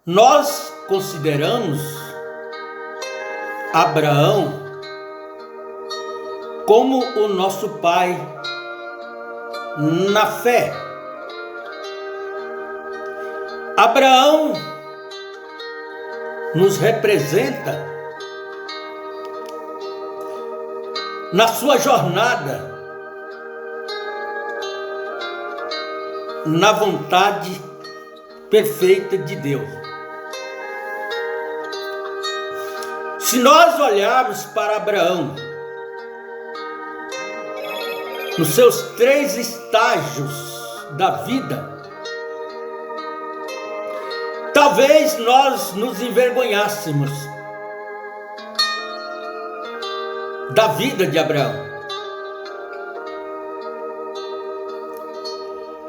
Nós consideramos Abraão como o nosso pai na fé. Abraão nos representa na sua jornada, na vontade perfeita de Deus. Se nós olharmos para Abraão, nos seus 3 estágios da vida, talvez nós nos envergonhássemos da vida de Abraão.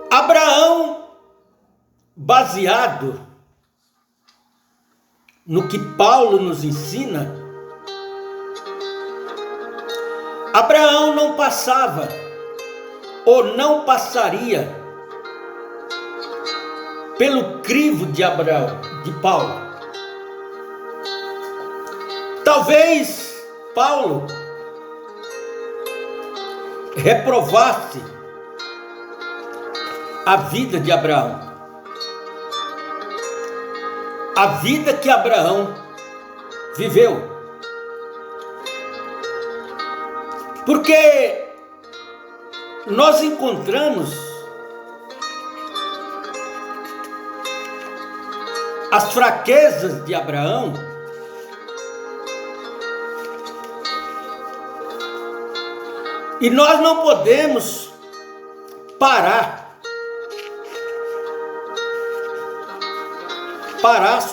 Abraão, baseado no que Paulo nos ensina, Abraão não passava ou não passaria pelo crivo de Paulo. Talvez Paulo reprovasse a vida de Abraão, a vida que Abraão viveu, porque nós encontramos as fraquezas de Abraão e nós não podemos parar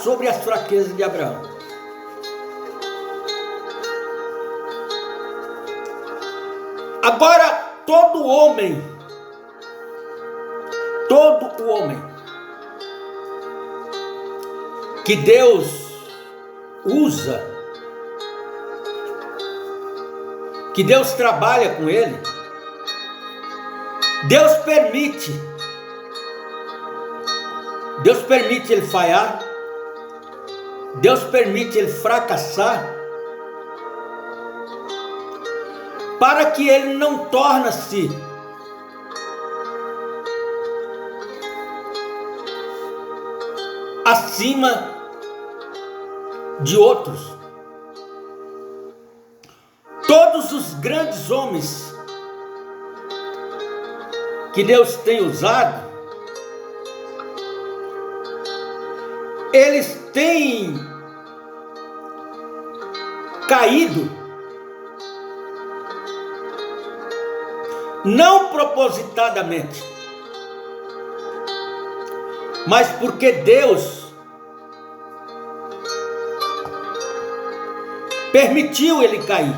sobre as fraquezas de Abraão. Agora, todo homem que Deus usa, que Deus trabalha com ele, Deus permite ele falhar, Deus permite ele fracassar, para que ele não torne-se acima de outros. Todos os grandes homens que Deus tem usado, eles têm caído, não propositadamente, mas porque Deus permitiu ele cair.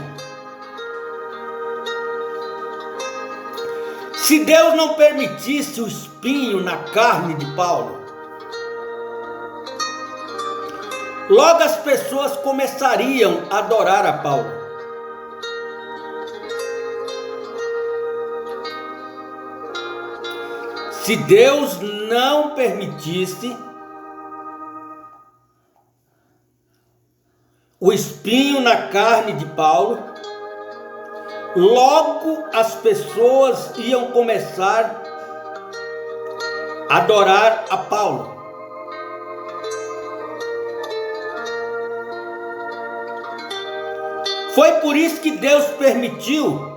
Se Deus não permitisse o espinho na carne de Paulo, logo as pessoas começariam a adorar a Paulo. Se Deus não permitisse o espinho na carne de Paulo, logo as pessoas iam começar a adorar a Paulo. Foi por isso que Deus permitiu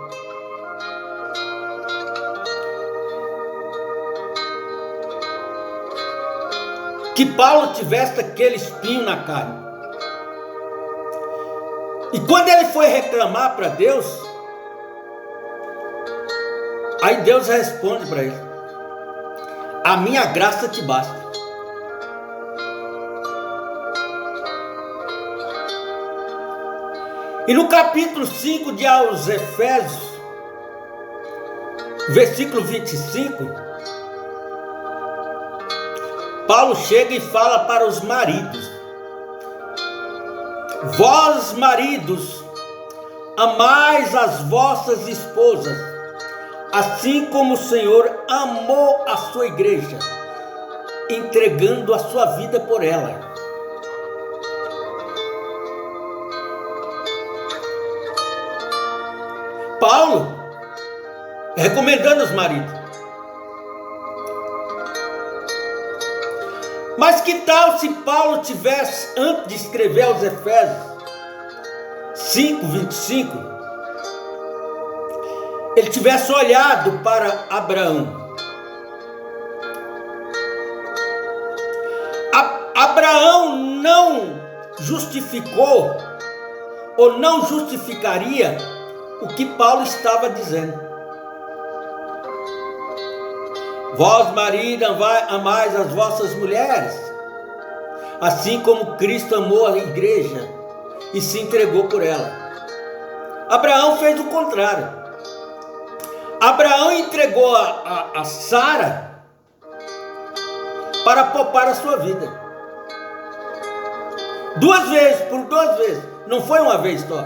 que Paulo tivesse aquele espinho na carne. E quando ele foi reclamar para Deus, aí Deus responde para ele: a minha graça te basta. E no capítulo 5 de aos Efésios, versículo 25, Paulo chega e fala para os maridos: vós, maridos, amais as vossas esposas, assim como o Senhor amou a sua igreja, entregando a sua vida por ela. Paulo recomendando aos maridos. Mas que tal se Paulo tivesse, antes de escrever aos Efésios 5:25, ele tivesse olhado para Abraão? Abraão não justificou ou não justificaria o que Paulo estava dizendo. Vós, marido, amais as vossas mulheres, assim como Cristo amou a igreja e se entregou por ela. Abraão fez o contrário. Abraão entregou a Sara para poupar a sua vida. 2 vezes, por 2 vezes, não foi uma vez só.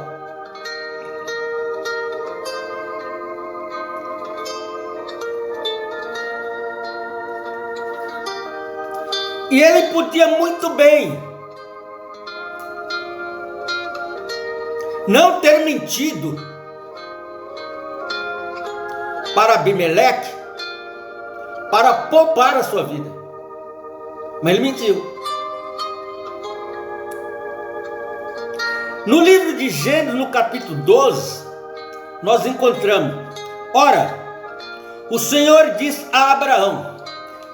E ele podia muito bem não ter mentido para Abimeleque para poupar a sua vida, mas ele mentiu. No livro de Gênesis, no capítulo 12, nós encontramos: ora, o Senhor diz a Abraão: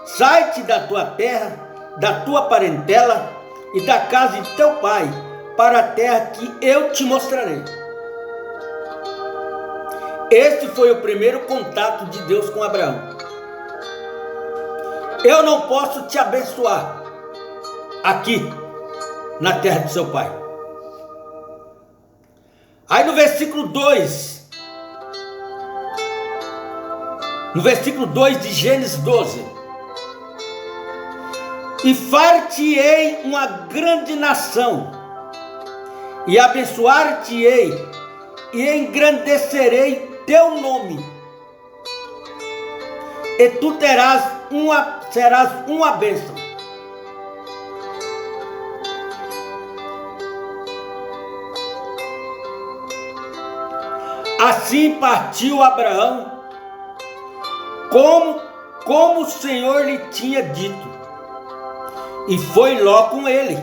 sai-te da tua terra, da tua parentela e da casa de teu pai, para a terra que eu te mostrarei. Este foi o primeiro contato de Deus com Abraão. Eu não posso te abençoar aqui na terra de seu pai. Aí no versículo 2, de Gênesis 12: e far-te-ei uma grande nação, e abençoar-te-ei, e engrandecerei teu nome, e tu serás uma bênção. Assim partiu Abraão, como o Senhor lhe tinha dito, e foi Ló com ele.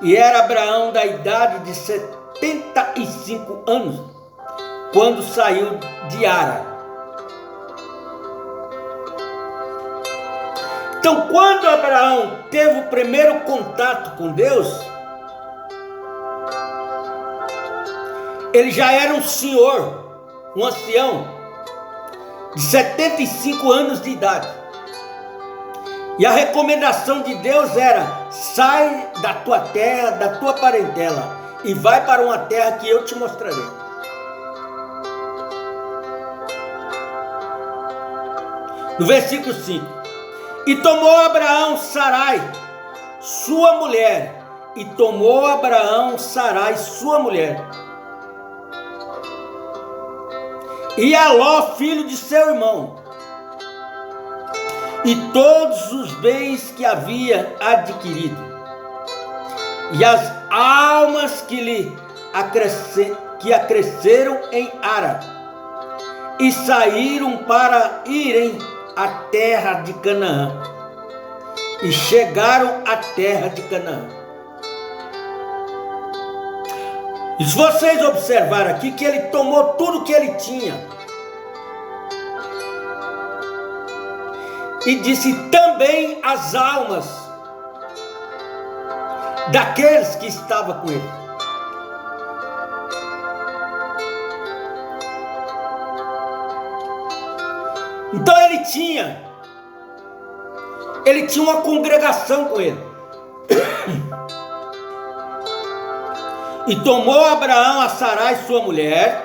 E era Abraão da idade de 75 anos, quando saiu de Ara. Então, quando Abraão teve o primeiro contato com Deus, ele já era um senhor, um ancião, de 75 anos de idade. E a recomendação de Deus era: sai da tua terra, da tua parentela, e vai para uma terra que eu te mostrarei. No versículo 5: e tomou Abraão Sarai, sua mulher, e tomou Abraão Sarai, sua mulher, e a Ló, filho de seu irmão, e todos os bens que havia adquirido, e as almas que acresceram em Ara, e saíram para irem à terra de Canaã, e chegaram à terra de Canaã. E se vocês observarem aqui que ele tomou tudo que ele tinha, e disse também as almas daqueles que estavam com ele. Então ele tinha uma congregação com ele. E tomou Abraão a Sarai, sua mulher,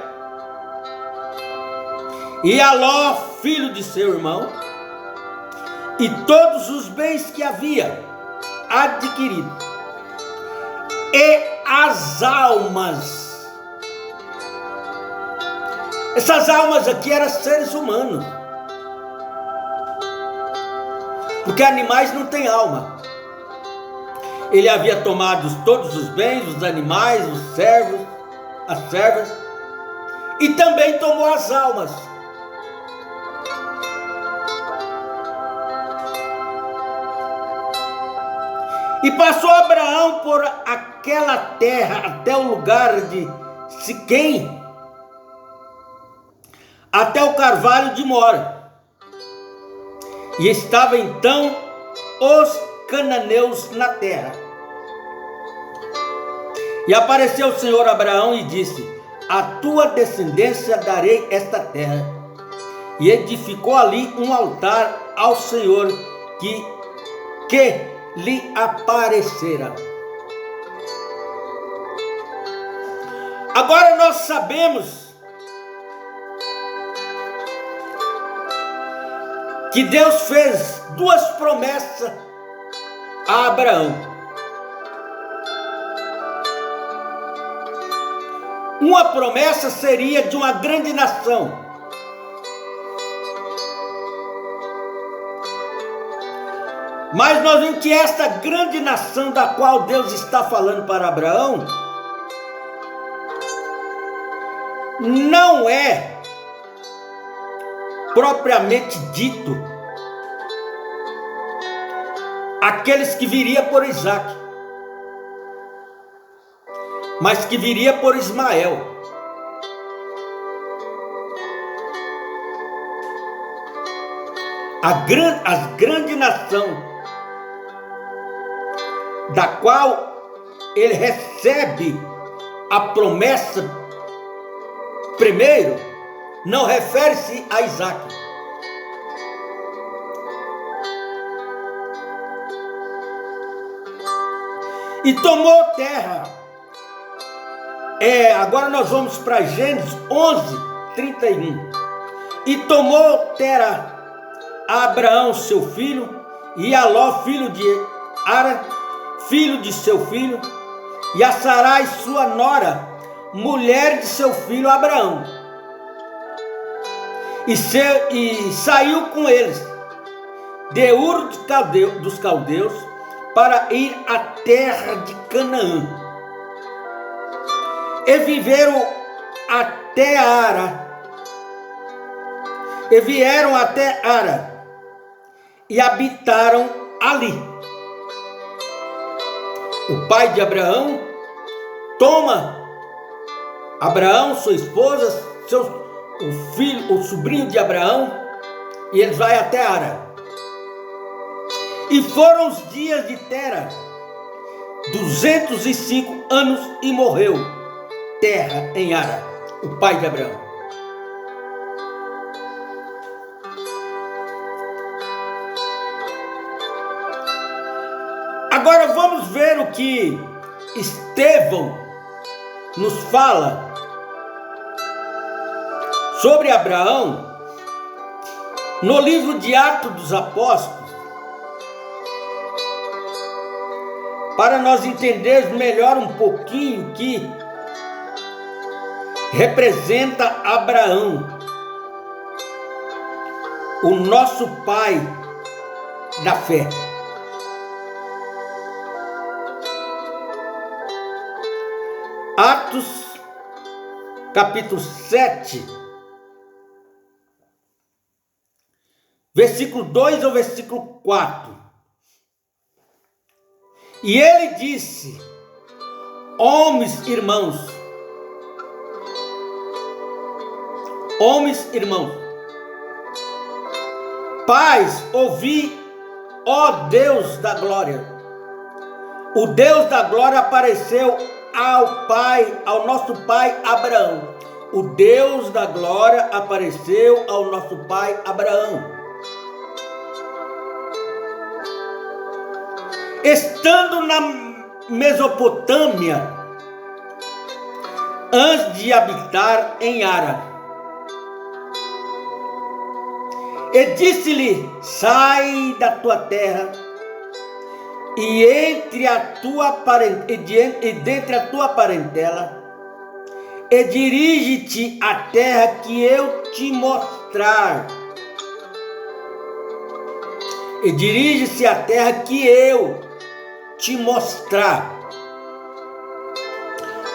e a Ló, filho de seu irmão, e todos os bens que havia adquirido, e as almas. Essas almas aqui eram seres humanos, porque animais não têm alma. Ele havia tomado todos os bens, os animais, os servos, as servas, e também tomou as almas. E passou Abraão por aquela terra até o lugar de Siquém, até o carvalho de Mora. E estava então os cananeus na terra. E apareceu o Senhor a Abraão e disse: a tua descendência darei esta terra. E edificou ali um altar ao Senhor que lhe aparecera. Agora nós sabemos que Deus fez duas promessas a Abraão. Uma promessa seria de uma grande nação. Mas nós vemos que esta grande nação da qual Deus está falando para Abraão não é propriamente dito aqueles que viria por Isaac, mas que viria por Ismael. A grande nação da qual ele recebe a promessa primeiro, não refere-se a Isaac. E tomou terra. Agora nós vamos para Gênesis 11:31. E tomou terra a Abraão seu filho, e a Ló filho de Ara, filho de seu filho, e a Sarai sua nora, mulher de seu filho Abraão. E saiu com eles de Ur dos Caldeus para ir à terra de Canaã. E viveram até Ara. E vieram até Ara e habitaram ali. O pai de Abraão toma Abraão, sua esposa, o filho, o sobrinho de Abraão, e eles vão até Ara. E foram os dias de Tera, 205 anos, e morreu Terra em Ara, o pai de Abraão. Agora vamos ver o que Estevão nos fala sobre Abraão no livro de Atos dos Apóstolos, para nós entendermos melhor um pouquinho o que representa Abraão, o nosso pai da fé. Atos, capítulo 7, versículo 2 ao versículo 4. E ele disse: homens irmãos, pais, ouvi, ó Deus da glória. O Deus da glória apareceu ao nosso pai Abraão. O Deus da glória apareceu ao nosso pai Abraão, estando na Mesopotâmia, antes de habitar em Ara. E disse-lhe: sai da tua terra e dentre a tua parentela, e dirige-te à terra que eu te mostrar. E dirige-se à terra que eu te mostrar.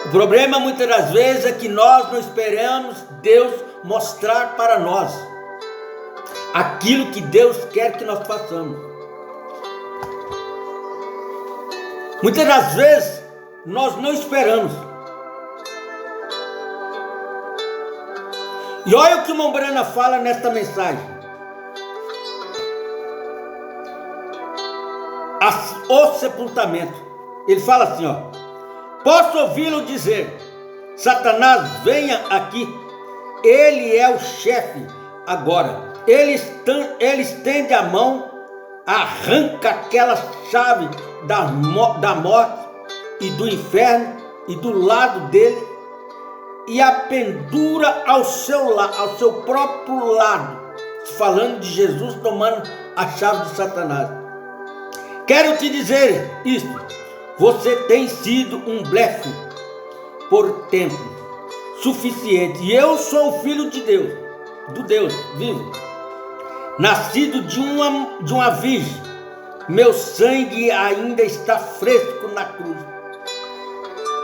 O problema muitas das vezes é que nós não esperamos Deus mostrar para nós aquilo que Deus quer que nós façamos. Muitas das vezes nós não esperamos. E olha o que o irmão Brana fala nesta mensagem. O sepultamento. Ele fala assim, ó: posso ouvi-lo dizer: Satanás, venha aqui. Ele é o chefe agora. Ele estende a mão, arranca aquela chave da morte e do inferno e do lado dele e a pendura ao seu próprio lado. Falando de Jesus tomando a chave de Satanás. Quero te dizer isto: você tem sido um blefe por tempo suficiente. E eu sou o filho de Deus, do Deus vivo, nascido de uma virgem. Meu sangue ainda está fresco na cruz.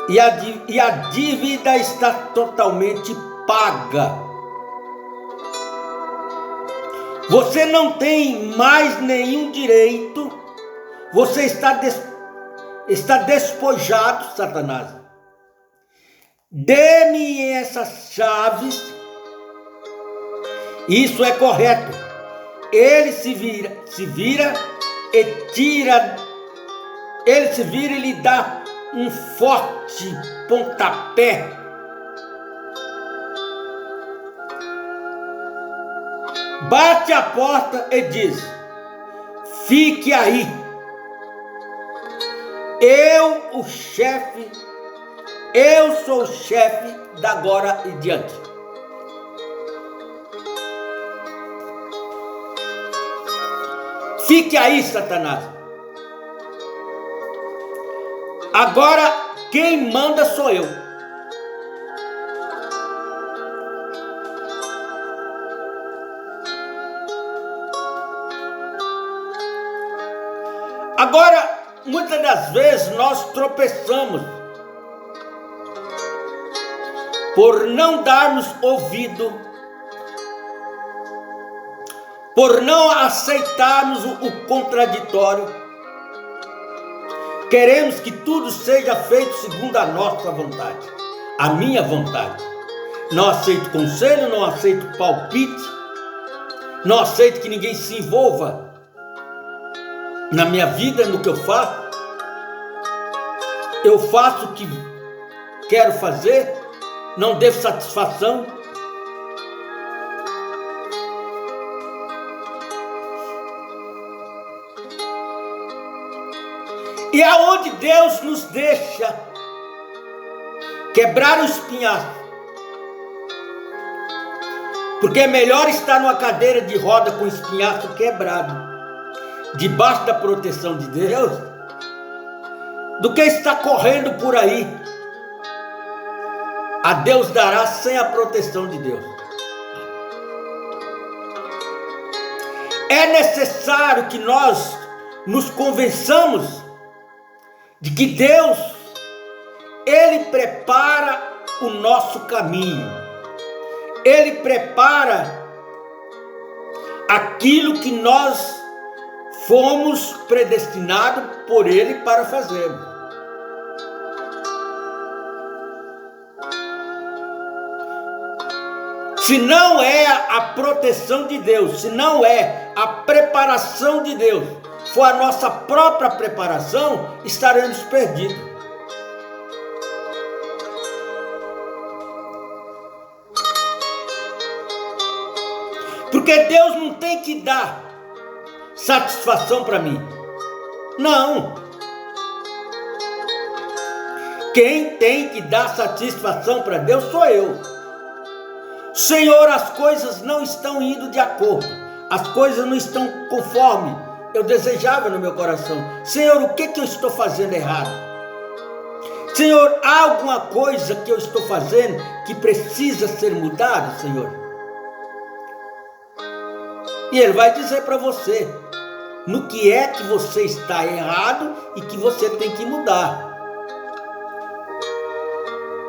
E a dívida está totalmente paga. Você não tem mais nenhum direito. Você está despojado, Satanás. Dê-me essas chaves. Isso é correto. Ele se vira e tira. Ele se vira e lhe dá um forte pontapé. Bate a porta e diz: fique aí. Eu sou o chefe da agora e diante. Fique aí, Satanás. Agora quem manda sou eu. Agora, muitas das vezes nós tropeçamos por não darmos ouvido, por não aceitarmos o contraditório. Queremos que tudo seja feito segundo a nossa vontade, a minha vontade. Não aceito conselho, não aceito palpite, não aceito que ninguém se envolva na minha vida, no que eu faço. Eu faço o que quero fazer, não devo satisfação. E aonde Deus nos deixa quebrar o espinhaço, porque é melhor estar numa cadeira de roda com o espinhaço quebrado, debaixo da proteção de Deus, do que estar correndo por aí. A Deus dará sem a proteção de Deus. É necessário que nós nos convençamos de que Deus, Ele prepara o nosso caminho. Ele prepara aquilo que nós fomos predestinados por Ele para fazermos. Se não é a proteção de Deus, se não é a preparação de Deus, for a nossa própria preparação, estaremos perdidos. Porque Deus não tem que dar satisfação para mim. Não. Quem tem que dar satisfação para Deus sou eu. Senhor, as coisas não estão indo de acordo. As coisas não estão conforme eu desejava no meu coração. Senhor, o que eu estou fazendo errado? Senhor, há alguma coisa que eu estou fazendo que precisa ser mudada, Senhor? E Ele vai dizer para você no que é que você está errado e que você tem que mudar.